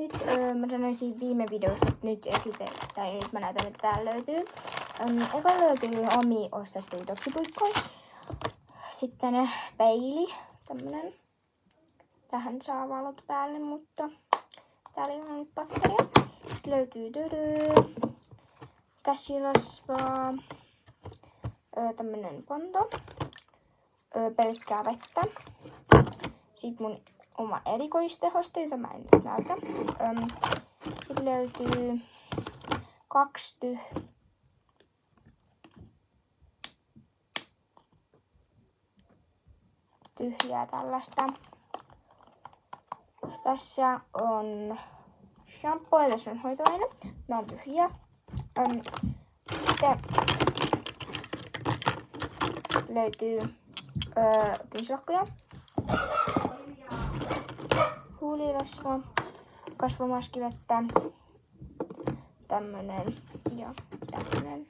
Nyt mä sanoisin viime videossa, että nyt nyt mä näytän, että täällä löytyy. Eka löytyy omi ostettuja topsipuikkoja. Sitten peili, tämmönen. Tähän saa valot päälle, mutta täällä ei ole nyt patteria. Sitten löytyy käsirasvaa, tämmönen ponto, pelkkää vettä. Sitten mun oma erikoistehoste, jota mä en nyt näytä. Sitten löytyy 2 tyhjää tällaista. Tässä on shampoo ja tässä on hoitoaine. Nämä on tyhjiä. Sitten löytyy kynsilakkoja, huulirasva, kasvomaskivettä, tämmönen ja tämmönen.